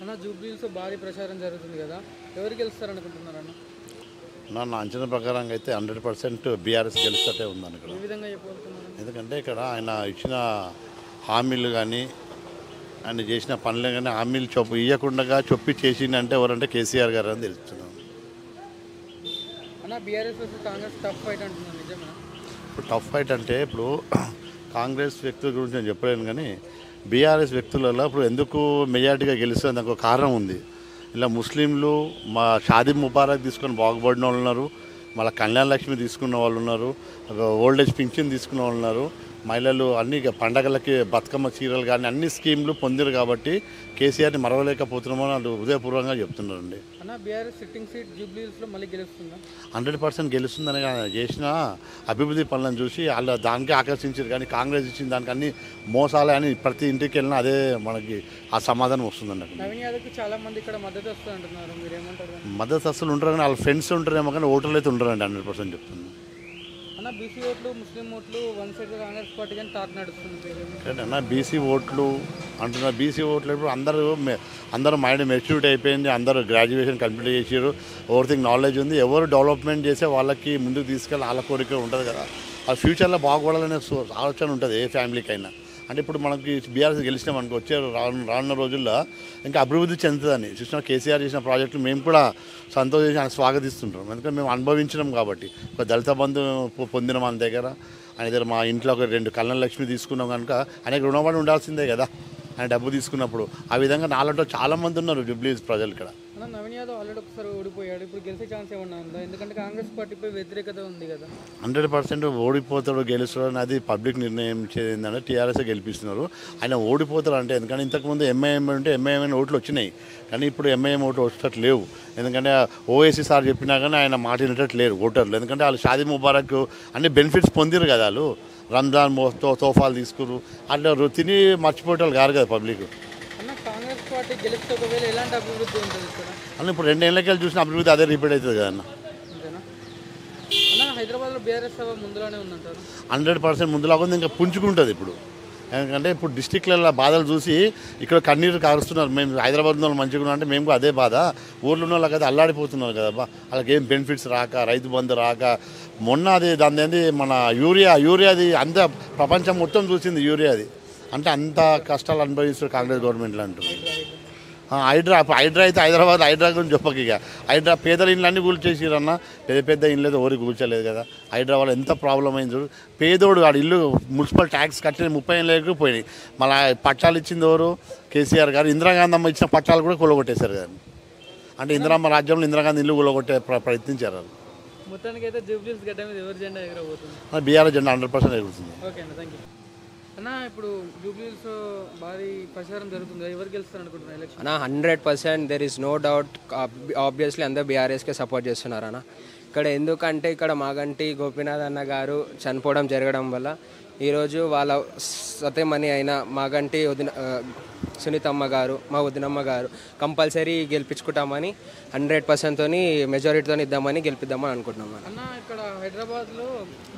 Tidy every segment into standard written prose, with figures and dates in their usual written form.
అన్న జూబ్లీహిల్స్ భారీ ప్రచారం జరుగుతుంది కదా, ఎవరు గెలుస్తారు అనుకుంటున్నారు అన్న? నా అంచనా ప్రకారంగా అయితే 100% బీఆర్ఎస్ గెలుస్తటే ఉందని ఇక్కడ. ఏ విధంగా చెప్పగలుగుతున్నారు? ఎందుకంటే ఇక్కడ ఆయన ఇచ్చిన హామీలు కానీ ఆయన చేసిన పనులు కానీ హామీలు ఇవ్వకుండా చొప్పి చేసిందంటే ఎవరంటే కేసీఆర్ గారు అని తెలుస్తున్నాం. అన్న BRS versus Congress tough fight అంటున్నారు, నిజమేనా? ఇప్పుడు టఫ్ ఫైట్ అంటే ఇప్పుడు కాంగ్రెస్ వ్యక్తుల గురించి నేను చెప్పలేను కానీ బీఆర్ఎస్ వ్యక్తులలో ఇప్పుడు ఎందుకు మెజార్టీగా గెలుస్తుంది దానికి ఒక కారణం ఉంది. ఇలా ముస్లింలు మా షాదీ ముబారక్ తీసుకొని బాగుపడిన వాళ్ళు ఉన్నారు, మళ్ళీ కళ్యాణ లక్ష్మి తీసుకున్న వాళ్ళు ఉన్నారు, ఓల్డేజ్ పింఛన్ తీసుకున్న వాళ్ళు ఉన్నారు, మహిళలు అన్ని పండగలకి బతుకమ్మ చీరలు కానీ అన్ని స్కీమ్లు పొందిరు కాబట్టి కేసీఆర్ని మరవలేకపోతున్నామని వాళ్ళు హృదయపూర్వకంగా చెప్తున్నారండి. అన్న బీఆర్ఎస్ సిట్టింగ్ సీట్ జూబ్లీహిల్స్లో మళ్ళీ గెలుస్తుందా? 100% గెలుస్తుందని చేసిన అభివృద్ధి పనులను చూసి వాళ్ళు దానికే ఆకర్షించారు కానీ కాంగ్రెస్ ఇచ్చిన దానికి అన్ని మోసాలే అని ప్రతి ఇంటికి వెళ్ళినా అదే మనకి ఆ సమాధానం వస్తుందండి. అక్కడ నవీన్ యాదవ్కి చాలా మంది ఇక్కడ మద్దతు వస్తుంది అంటున్నారు, మీరు ఏమంటారు? మద్దతు అసలు ఉంటారు కానీ వాళ్ళ ఫ్రెండ్స్ ఉంటారేమో కానీ ఓటర్లు అయితే ఉంటారండి 100% చెప్తున్నాను. అన్న బీసీ ఓట్లు ముస్లిం ఓట్లు వన్ సైడ్ కాంగ్రెస్ పార్టీ కానీ టాక్ నడుస్తుంది అన్న బీసీ ఓట్లు అంటున్నారు. బీసీ ఓట్లు ఇప్పుడు అందరూ మైండ్ మెచ్యూరిటీ అయిపోయింది, అందరూ గ్రాడ్యుయేషన్ కంప్లీట్ చేసారు, ఓవర్థింగ్ నాలెడ్జ్ ఉంది, ఎవరు డెవలప్మెంట్ చేసే వాళ్ళకి ముందుకు తీసుకెళ్ళి వాళ్ళ కోరిక ఉంటుంది కదా, ఆ ఫ్యూచర్లో బాగుపడాలనే ఆలోచన ఉంటుంది ఏ ఫ్యామిలీకి అయినా. అంటే ఇప్పుడు మనకి బీఆర్ఎస్ గెలిచినాం అనుకో వచ్చే రానున్న రోజుల్లో ఇంకా అభివృద్ధి చెందుతుందని చూసిన కేసీఆర్ చేసిన ప్రాజెక్టులు మేము కూడా సంతోషించి ఆయన స్వాగతిస్తుంటాం. ఎందుకంటే మేము అనుభవించినాం కాబట్టి ఒక దళిత బంధు పొందిన మన దగ్గర ఆయన దగ్గర మా ఇంట్లో ఒక 2 కళ్యాణ లక్ష్మి తీసుకున్నాం కనుక ఆయనకు రుణపడి ఉండాల్సిందే కదా ఆయన డబ్బు తీసుకున్నప్పుడు. ఆ విధంగా నాలుగులో చాలామంది ఉన్నారు జూబ్లీహిల్స్ ప్రజలు ఇక్కడ. అన్న నవీన్ యాదవ్ ఆల్రెడీ ఒకసారి ఓడిపోయాడు, ఇప్పుడు గెలిచే ఛాన్స్ ఏమన్నా ఉందా? ఎందుకంటే కాంగ్రెస్ పార్టీపై వ్యతిరేకత ఉంది కదా. 100% ఓడిపోతాడు గెలుస్తాడు అది పబ్లిక్ నిర్ణయం ఏంటంటే టీఆర్ఎస్ గెలిపిస్తున్నారు. ఆయన ఓడిపోతాడు అంటే ఎందుకంటే ఇంతకుముందు ఎంఐఎం ఉంటే ఎంఐఎం ఓట్లు వచ్చినాయి కానీ ఇప్పుడు ఎంఐఎం ఓట్లు వచ్చేటట్టు లేవు. ఎందుకంటే ఓవైసీ సార్ చెప్పినా కానీ ఆయన మాట వినేటట్టు లేరు ఓటర్లు. ఎందుకంటే వాళ్ళు షాదీ ముబారక్ అన్ని బెనిఫిట్స్ పొందిరు కదా, వాళ్ళు రంజాన్ తోఫాలు తీసుకురు అట్లా తిని మర్చిపోయేటోళ్ళు కాదు కదా పబ్లిక్. అన్న కాంగ్రెస్ పార్టీ గెలిస్తే ఒకవేళ ఎలాంటి అభివృద్ధి ఉంటుంది ఇక్కడ? అన్న ఇప్పుడు 2 ఏళ్ళకెళ్ళి చూసిన అభివృద్ధి అదే రిపీట్ అవుతుంది కదా అన్న. అంతేనా అన్న? హైదరాబాద్లో బీఆర్ఎస్ సభ ముందులోనే ఉందంటారు? 100% ముందులాగా ఉంది, ఇంకా పుంజుకుంటుంది ఇప్పుడు. ఎందుకంటే ఇప్పుడు డిస్టిక్లలో బాధలు చూసి ఇక్కడ కన్నీరు కారుస్తున్నారు. మేము హైదరాబాద్ ఉన్న వాళ్ళు మంచిగా ఉన్నాం అంటే మేము కూడా అదే బాధ. ఊర్లో ఉన్న వాళ్ళకి అయితే అల్లాడిపోతున్నారు కదా, వాళ్ళకి ఏం బెనిఫిట్స్ రాక, రైతు బంధు రాక, మొన్న అది దాని ఏంది మన యూరియాది అంత ప్రపంచం మొత్తం చూసింది యూరియాది. అంటే అంత కష్టాలు అనుభవిస్తారు కాంగ్రెస్ గవర్నమెంట్లో అంటారు. హైడ్రా అయితే హైదరాబాద్ హైడ్రా గురించి చెప్పక ఇక హైడ్రా పేదల ఇండ్లు అన్నీ కూల్చేసిరన్న, పెద్ద ఇండ్లు అయితే ఎవరికి కూల్చలేదు కదా. హైదరాబాద్ ఎంత ప్రాబ్లం అయింది చూడు. పేదోడు వాడు ఇల్లు మున్సిపల్ ట్యాక్స్ కట్టిన 30 ఏళ్ళకి పోయినాయి. మళ్ళీ పట్టాలు ఇచ్చింది ఎవరు? కేసీఆర్ గారు. ఇందిరాగాంధీ అమ్మ ఇచ్చిన పట్టాలు కూడా కూలగొట్టేశారు కదా. అంటే ఇందిరామ్మ రాజ్యంలో ఇందిరాగాంధీ ఇల్లు కూలగొట్టే ప్రయత్నించారు. మొత్తానికి అయితే జూబ్లీహిల్స్ గడ్డ మీద ఎవరి జెండా ఎగరబోతుంది? బీఆర్ఎస్ జెండా 100% ఎగురుతుంది. ఓకే అన్న, థ్యాంక్ యూ అన్న. ఇప్పుడు జూబ్లీహిల్స్ భారీ ప్రచారం జరుగుతుంది, ఎవరు గెలుస్తారు అనుకుంటున్నారు ఎలక్షన్? అన్న 100% there is no doubt. Obviously అందరూ బీఆర్ఎస్కే సపోర్ట్ చేస్తున్నారు అన్న. ఇక్కడ ఎందుకంటే ఇక్కడ మాగంటి గోపీనాథ్ అన్న గారు చనిపోవడం జరగడం వల్ల ఈరోజు వాళ్ళ సతేమణి అయిన మాగంటి సునీతమ్మ గారు, మా వదినమ్మ గారు కంపల్సరీ గెలిపించుకుంటామని 100%తో మెజారిటీతో ఇద్దామని గెలిపిద్దామని అనుకుంటున్నాం అన్న. ఇక్కడ హైదరాబాద్లో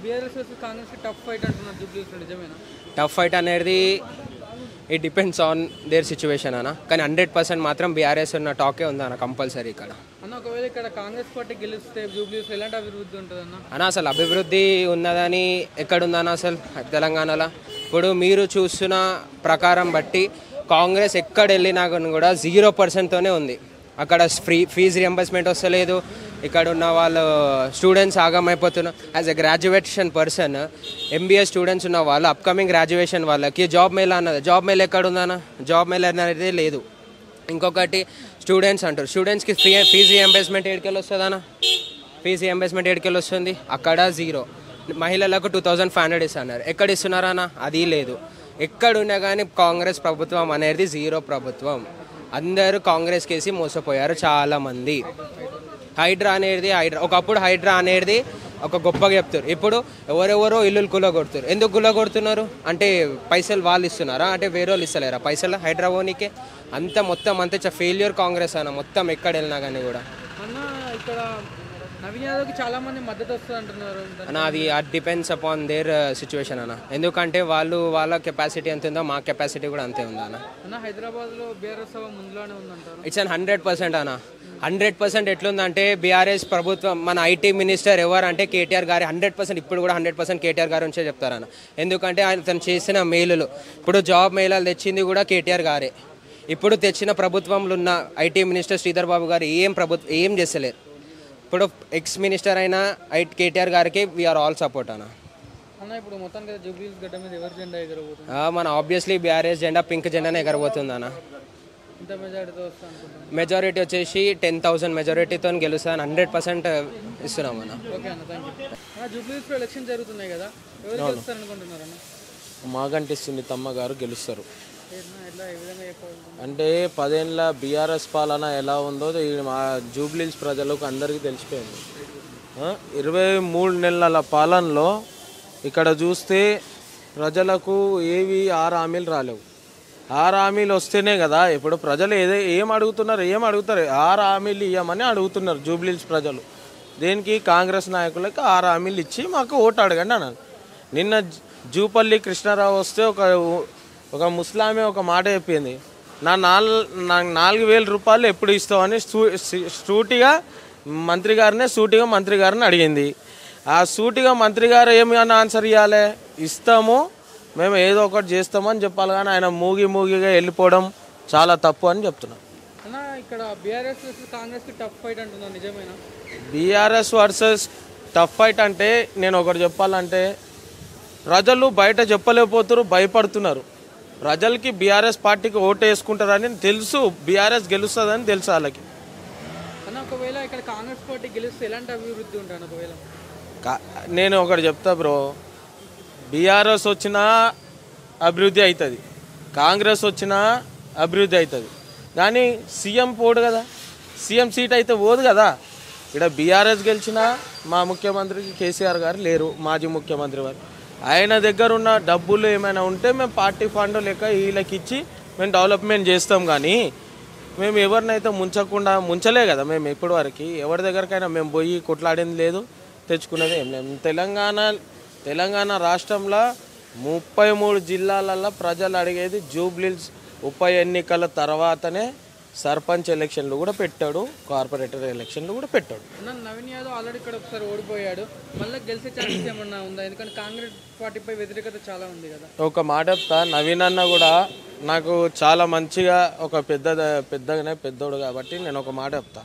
BRS versus Congress tough fight అంటున్నారు జూబ్లీహిల్స్, నిజమేనా? టఫ్ ఫైట్ అనేది it depends on their situation అన్న, కానీ 100% మాత్రం బీఆర్ఎస్ ఉన్న టాకే ఉంది అన్న కంపల్సరీ ఇక్కడ. అన్న ఒకవేళ ఇక్కడ కాంగ్రెస్ పార్టీ గెలిస్తే జూబ్లీహిల్స్ ఎలాంటి అభివృద్ధి ఉంటుంది అన్న? అన్న అసలు అభివృద్ధి ఉన్నదని ఎక్కడుందన్న అసలు తెలంగాణలో? ఇప్పుడు మీరు చూస్తున్న ప్రకారం బట్టి కాంగ్రెస్ ఎక్కడ వెళ్ళినా కూడా 0%తోనే ఉంది. అక్కడ ఫీజు రియంబర్స్మెంట్ వస్తలేదు, ఇక్కడ ఉన్న వాళ్ళు స్టూడెంట్స్ ఆగమైపోతున్నారు. As a graduation person MBA students ఉన్న వాళ్ళు అప్కమింగ్ గ్రాడ్యుయేషన్ వాళ్ళకి జాబ్ మేళ అన్నది, జాబ్ మేళ ఎక్కడ ఉందన్న? జాబ్ మేళ అనేది లేదు. ఇంకొకటి స్టూడెంట్స్ అంటారు, స్టూడెంట్స్కి ఫీజు రియంబర్స్మెంట్ ఏడుకెళ్ళి వస్తుందన్న? ఫీజు రియంబర్స్మెంట్ ఏడుకెళ్ళి వస్తుంది? అక్కడ 0. మహిళలకు 2500 ఇస్తున్నారు, ఎక్కడ ఇస్తున్నారన్న? అది లేదు. ఎక్కడున్నా కానీ కాంగ్రెస్ ప్రభుత్వం అనేది 0 ప్రభుత్వం. అందరూ కాంగ్రెస్ కేసి మోసపోయారు చాలామంది. హైడ్రా అనేది ఒకప్పుడు హైడ్రా అనేది ఒక గొప్పగా చెప్తారు, ఇప్పుడు ఎవరెవరో ఇల్లులు గుల్లగొడుతారు. ఎందుకు గుల్లగొడుతున్నారు అంటే పైసలు వాళ్ళు ఇస్తున్నారా అంటే వేరే వాళ్ళు ఇస్తలేరా పైసలు హైడ్రా ఓనికే? మొత్తం అంతా ఫెయిల్యూర్ కాంగ్రెస్ అన్న, మొత్తం ఎక్కడ వెళ్ళినా కానీ కూడా. అన్న ఇక్కడ నవీన్ యాదవ్కి చాలా మంది మద్దతు వస్తుంది అంటున్నారు. అన్న అది డిపెండ్స్ అపాన్ దేర్ సిచ్యువేషన్ అన్న. ఎందుకంటే వాళ్ళ కెపాసిటీ ఎంత ఉందో మా కెపాసిటీ కూడా అంతే ఉందా అన్న. హైదరాబాద్లో బీఆర్ఎస్ సభ ముందులోనే ఉందంటారు. ఇట్స్ అన్ 100% అన్న. 100% ఎట్లుందంటే బీఆర్ఎస్ ప్రభుత్వం మన ఐటీ మినిస్టర్ ఎవరు అంటే కేటీఆర్ గారి 100%. ఇప్పుడు కూడా 100% కేటీఆర్ గారి నుంచే చెప్తారన్న. ఎందుకంటే ఆయన తను చేసిన మేలులు, ఇప్పుడు జాబ్ మేళాలు తెచ్చింది కూడా కేటీఆర్ గారే. ఇప్పుడు తెచ్చిన ప్రభుత్వంలో ఉన్న ఐటీ మినిస్టర్ శ్రీధర్ బాబు గారు ఏం చేస్తలేరు. ఇప్పుడు ఎక్స్ మినిస్టర్ అయిన కేటీఆర్ గారికి వీఆర్ ఆల్ సపోర్ట్ అన్న. ఇప్పుడు మొత్తానికి జూబ్లీహిల్స్ గడ్డ మీద ఎవరి జెండా ఎగరబోతుంది? మన ఆబ్వియస్లీ బీఆర్ఎస్ జెండా పింక్ జెండానే ఎగరబోతుంది అన్న. ఇంత మెజారిటీతో వస్తా అనుకుంటున్నాను. మెజారిటీ వచ్చేసి 10,000 మెజారిటీతో గెలుస్తాను 100% ఇస్తున్నాం అన్న. ఓకే అన్న, థ్యాంక్ యూ. జూబ్లీహిల్స్లో ఎలక్షన్ జరుగుతున్నాయి కదా, ఎవరు గెలుస్తారు అనుకుంటున్నారు అన్న? మాగంటి తమ్మ గారు గెలుస్తారు. ఎట్లా ఏ విధంగా చెప్పాలి అంటే 10 ఏళ్ళ బీఆర్ఎస్ పాలన ఎలా ఉందో మా జూబ్లీహిల్స్ ప్రజలకు అందరికీ తెలిసిపోయింది. 23 నెలల పాలనలో ఇక్కడ చూస్తే ప్రజలకు ఏవి 6 హామీలు రాలేవు. 6 హామీలు వస్తేనే కదా ఇప్పుడు ప్రజలు ఏం అడుగుతారు 6 హామీలు ఇవ్వమని అడుగుతున్నారు జూబ్లీహిల్స్ ప్రజలు. దేనికి? కాంగ్రెస్ నాయకులకి 6 హామీలు ఇచ్చి మాకు ఓటు అడగండి అన్నారు. నిన్న జూపల్లి కృష్ణారావు వస్తే ఒక ముస్లామే ఒక మాట చెప్పింది, నాకు 4,000 రూపాయలు ఎప్పుడు ఇస్తామని సూటిగా మంత్రి గారిని అడిగింది. ఆ సూటిగా మంత్రి గారు ఏమైనా ఆన్సర్ ఇవ్వాలి, ఇస్తాము మేము ఏదో ఒకటి చేస్తామని చెప్పాలి. కానీ ఆయన మూగిగా వెళ్ళిపోవడం చాలా తప్పు అని చెప్తున్నాం. అన్న. ఇక్కడ బీఆర్ఎస్ వర్సెస్ కాంగ్రెస్కి టఫ్ ఫైట్ అంటున్నారు, నిజమేనా? బీఆర్ఎస్ వర్సెస్ టఫ్ ఫైట్ అంటే నేను ఒకటి చెప్పాలంటే ప్రజలు బయట చెప్పలేకపోతున్నారు, భయపడుతున్నారు. ప్రజలకి బీఆర్ఎస్ పార్టీకి ఓటు వేసుకుంటారని తెలుసు, బీఆర్ఎస్ గెలుస్తుందని తెలుసు వాళ్ళకి. అన్న, ఒకవేళ ఇక్కడ కాంగ్రెస్ పార్టీ గెలిస్తే ఎలాంటి అభివృద్ధి ఉంటాను? ఒకవేళ నేను ఒకటి చెప్తా బ్రో, బీఆర్ఎస్ వచ్చినా అభివృద్ధి అవుతుంది, కాంగ్రెస్ వచ్చినా అభివృద్ధి అవుతుంది. కానీ సీఎం పోడు కదా, సీఎం సీట్ అయితే పోదు కదా. ఇక్కడ బీఆర్ఎస్ గెలిచినా మా ముఖ్యమంత్రికి కేసీఆర్ గారు లేరు, మాజీ ముఖ్యమంత్రి వారు. ఆయన దగ్గర ఉన్న డబ్బులు ఏమైనా ఉంటే మేము పార్టీ ఫండ్ లెక్క వీళ్ళకి ఇచ్చి మేము డెవలప్మెంట్ చేస్తాం. కానీ మేము ఎవరినైతే ముంచలే కదా. మేము ఇప్పటి వరకు ఎవరి దగ్గరకైనా మేము పోయి కొట్లాడింది లేదు, తెచ్చుకునేది ఏం లేదు. తెలంగాణ రాష్ట్రంలో 33 జిల్లాలలో ప్రజలు అడిగేది జూబ్లీహిల్స్ ఉప ఎన్నికల తర్వాతనే సర్పంచ్ ఎలక్షన్లు కూడా పెట్టాడు, కార్పొరేటర్ ఎలక్షన్లు కూడా పెట్టాడు. నవీన్ యాదవ్ ఆల్రెడీ ఇక్కడ ఒకసారి ఓడిపోయాడు, మళ్ళీ గెలిచే ఛాన్సెస్ ఏమన్నా ఉందా? ఎందుకంటే కాంగ్రెస్ పార్టీపై వ్యతిరేకత చాలా ఉంది కదా. ఒక మాట చెప్తా, నవీన్ అన్న కూడా నాకు చాలా మంచిగా ఒక పెద్దోడు కాబట్టి నేను ఒక మాట చెప్తా.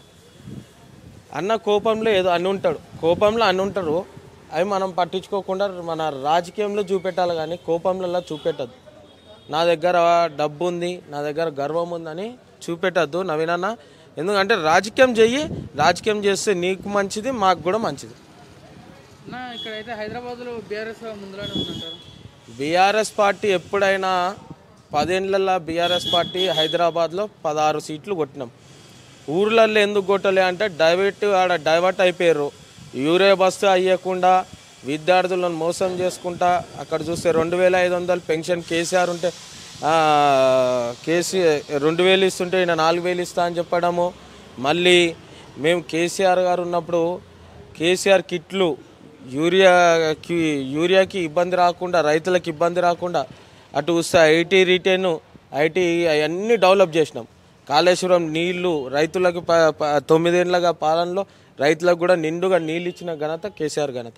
అన్న కోపంలో ఏదో అన్ని ఉంటారు, అవి మనం పట్టించుకోకుండా మన రాజకీయంలో చూపెట్టాలి, కానీ కోపంలో చూపెట్టద్దు. నా దగ్గర డబ్బు ఉంది, నా దగ్గర గర్వం ఉందని చూపెట్టద్దు నవీన్ అన్న. ఎందుకంటే రాజకీయం చేస్తే నీకు మంచిది, మాకు కూడా మంచిది. ఇక్కడైతే హైదరాబాద్లో బీఆర్ఎస్ ముందులోనే ఉందంటారు. బీఆర్ఎస్ పార్టీ ఎప్పుడైనా 10 ఏళ్ళ బీఆర్ఎస్ పార్టీ హైదరాబాద్లో 16 సీట్లు కొట్టినాం. ఊర్లలో ఎందుకు కొట్టలే అంటే డైవర్ట్ అయిపోయారు. యూరియా బస్సు అయ్యకుండా విద్యార్థులను మోసం చేసుకుంటా అక్కడ చూస్తే 2,500 పెన్షన్ కేసీఆర్ ఉంటే 2,000 ఇస్తుంటే ఈయన 4,000 ఇస్తా అని చెప్పడము. మళ్ళీ మేము కేసీఆర్ గారు ఉన్నప్పుడు కేసీఆర్ కిట్లు యూరియాకి ఇబ్బంది రాకుండా, రైతులకు ఇబ్బంది రాకుండా అటు వస్తే ఐటీ అవన్నీ డెవలప్ చేసినాం. కాళేశ్వరం నీళ్లు రైతులకు 9 ఏళ్ళగా పాలనలో రైతులకు కూడా నిండుగా నీళ్ళు ఇచ్చిన ఘనత కేసీఆర్ ఘనత.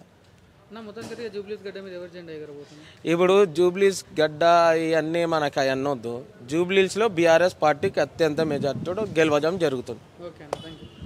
ఇప్పుడు జూబ్లీస్ గడ్డ ఇవన్నీ మనకు అవన్నీ వద్దు. జూబ్లీస్లో బీఆర్ఎస్ పార్టీకి అత్యంత మెజార్టీతో గెలవడం జరుగుతుంది.